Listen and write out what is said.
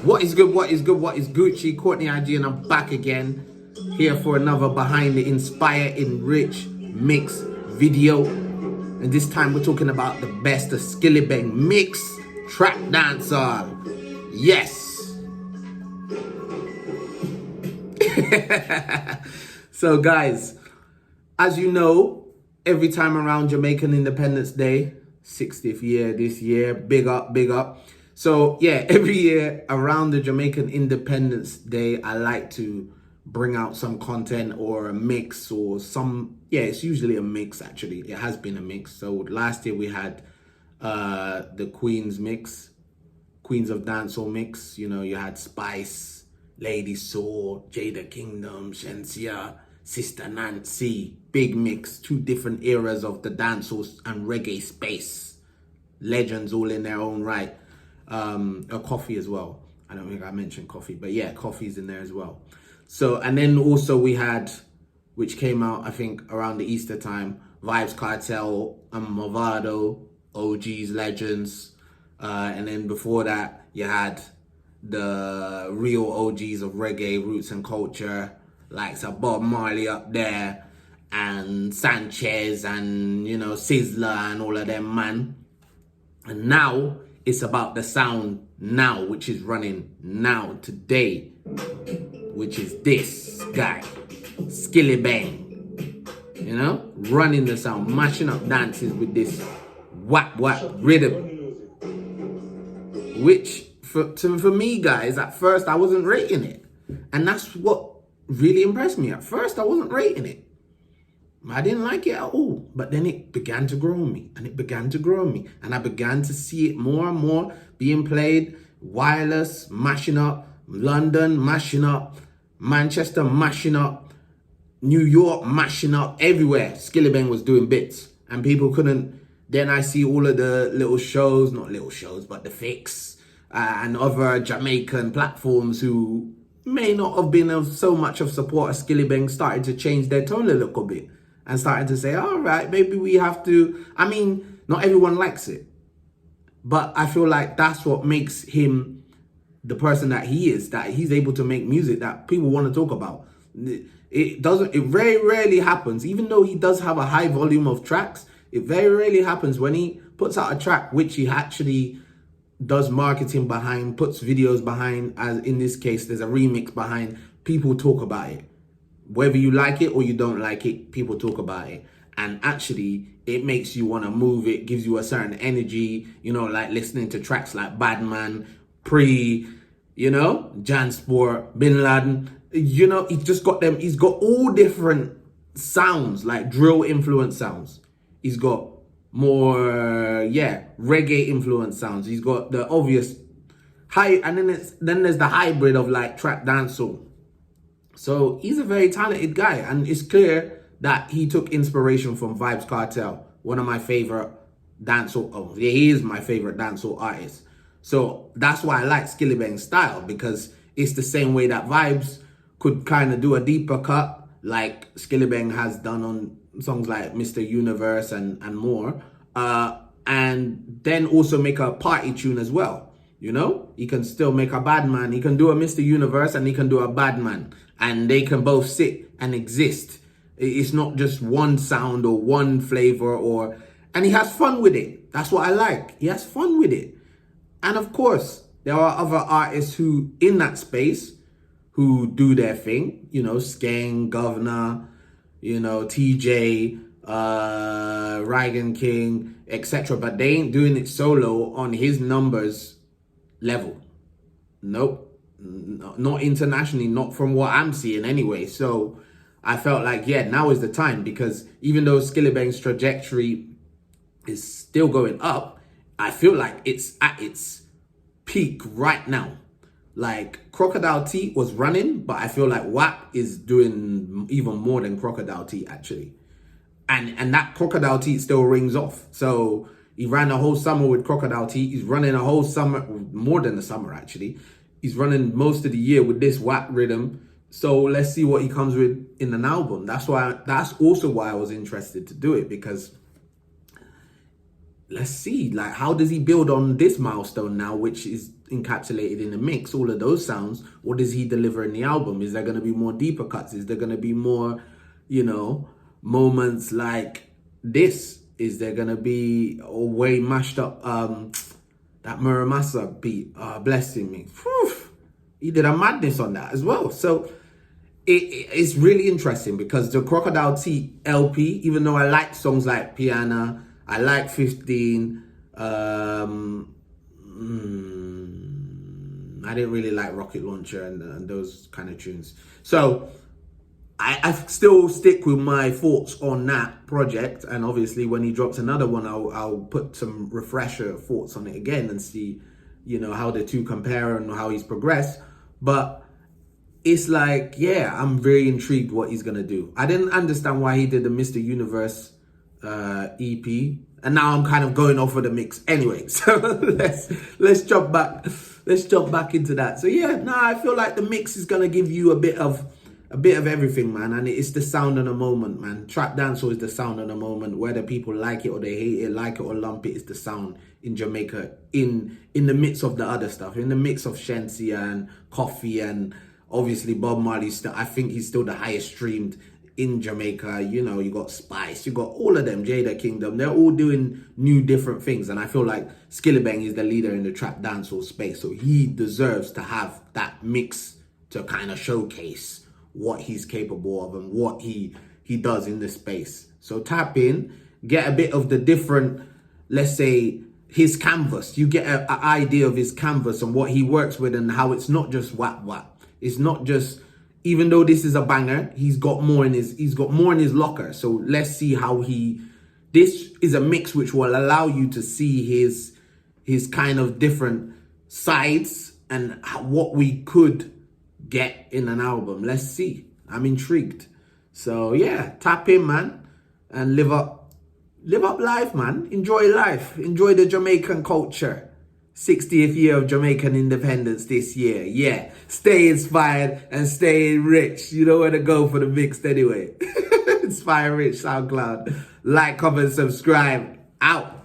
What is good? What is good? What is Gucci? Courtney IG, and I'm back again here for another behind the inspirEnrich mix video. And this time we're talking about the best of Skillibeng mix trap dancehall. Yes. So guys, as you know, every time around Jamaican Independence Day, 60th year this year, big up, big up. So yeah, every year around the Jamaican Independence Day, I like to bring out some content or a mix or some, yeah, it's usually a mix actually. It has been a mix. So last year we had the Queen's mix, Queens of Dancehall mix. You know, you had Spice, Lady Soul, Jada Kingdom, Shensia, Sister Nancy, big mix, two different eras of the dancehall and reggae space. Legends all in their own right. A Coffee as well. I don't think I mentioned Coffee, but yeah, Coffee's in there as well. So, and then also we had, which came out, I think, around the Easter time, Vybz Kartel and Movado, OGs, Legends. And then before that, you had the real OGs of reggae, roots and culture, like Bob Marley up there, and Sanchez, and, you know, Sizzler and all of them, man. And now it's about the sound now, which is running now, today, which is this guy, Skillibeng. You know, running the sound, mashing up dances with this whap whap rhythm. Which, for me, guys, at first I wasn't rating it. And that's what really impressed me. At first I wasn't rating it. I didn't like it at all, but then it began to grow on me, and it began to grow on me, and I began to see it more and more being played, wireless, mashing up, London, mashing up, Manchester, mashing up, New York, mashing up, everywhere. Skillibeng was doing bits, and people couldn't. Then I see all of the little shows, not little shows, but the Fix, and other Jamaican platforms who may not have been of so much of support as Skillibeng started to change their tone a little bit. And started to say, all right, maybe we have to, I mean, not everyone likes it. But I feel like that's what makes him the person that he is, that he's able to make music that people want to talk about. It very rarely happens, even though he does have a high volume of tracks, it very rarely happens when he puts out a track, which he actually does marketing behind, puts videos behind, as in this case, there's a remix behind, people talk about it. Whether you like it or you don't like it, people talk about it. And actually, it makes you want to move. It gives you a certain energy, you know, like listening to tracks like Badman, Pre, you know, Jansport, Bin Laden. You know, he's just got them. He's got all different sounds, like drill influence sounds. He's got more, reggae influence sounds. He's got the obvious high, and then there's the hybrid of like trap dancehall. So he's a very talented guy, and it's clear that he took inspiration from Vybz Kartel, one of my favorite dancehall. Oh, yeah, he is my favorite dancehall artist. So that's why I like Skillibeng's style, because it's the same way that Vybz could kind of do a deeper cut, like Skillibeng has done on songs like Mr. Universe and more, and then also make a party tune as well. You know, he can still make a bad man. He can do a Mr. Universe and he can do a bad man. And they can both sit and exist. It's not just one sound or one flavor and he has fun with it. That's what I like. He has fun with it. And of course, there are other artists who, in that space, who do their thing. You know, Skeng, Governor, you know, TJ, Ryan King, etc. But they ain't doing it solo on his numbers level. Nope. Not internationally, not from what I'm seeing anyway. So I felt like, yeah, now is the time, because even though Skillibeng's trajectory is still going up, I feel like it's at its peak right now. Like Crocodile T was running, but I feel like WAP is doing even more than Crocodile T actually. And that Crocodile T still rings off. So he ran a whole summer with Crocodile T. He's running a whole summer, more than a summer actually. He's running most of the year with this WAP rhythm. So let's see what he comes with in an album. That's also why I was interested to do it, because let's see, like, how does he build on this milestone now, which is encapsulated in the mix, all of those sounds? What does he deliver in the album? Is there going to be more deeper cuts? Is there going to be more, you know, moments like this? Is there going to be a way mashed up that Muramasa beat, blessing me? Whew, he did a madness on that as well. So it's really interesting, because the Crocodile Teeth LP, even though I like songs like Piano, I like 15, I didn't really like Rocket Launcher and those kind of tunes. So I still stick with my thoughts on that project, and obviously when he drops another one, I'll put some refresher thoughts on it again and see, you know, how the two compare and how he's progressed. But it's like, yeah, I'm very intrigued what he's gonna do. I didn't understand why he did the Mr. Universe EP, and now I'm kind of going off of the mix anyway. So let's jump back into that. So yeah, I feel like the mix is gonna give you a bit of everything, man, and it's the sound of the moment, man. Trap dancehall is the sound of the moment, whether people like it or they hate it, like it or lump it. It's the sound in Jamaica, in the midst of the other stuff, in the mix of Shensia and Coffee, and obviously Bob Marley. I think he's still the highest streamed in Jamaica. You know, you got Spice, you got all of them, Jada Kingdom. They're all doing new, different things, and I feel like Skillibeng is the leader in the trap dancehall space, so he deserves to have that mix to kind of showcase what he's capable of and what he does in this space. So tap in, get a bit of the different, let's say, his canvas. You get an idea of his canvas and what he works with, and how it's not just whap whap. It's not just, even though this is a banger, he's got more in his locker. So let's see how this is a mix which will allow you to see his kind of different sides and what we could get in an album. Let's see. I'm intrigued. So yeah, tap in, man, and live up life, man. Enjoy life. Enjoy the Jamaican culture. 60th year of Jamaican independence this year. Yeah. Stay inspired and stay rich. You know where to go for the mix anyway. inspirEnrich SoundCloud. Like, comment, subscribe. Out.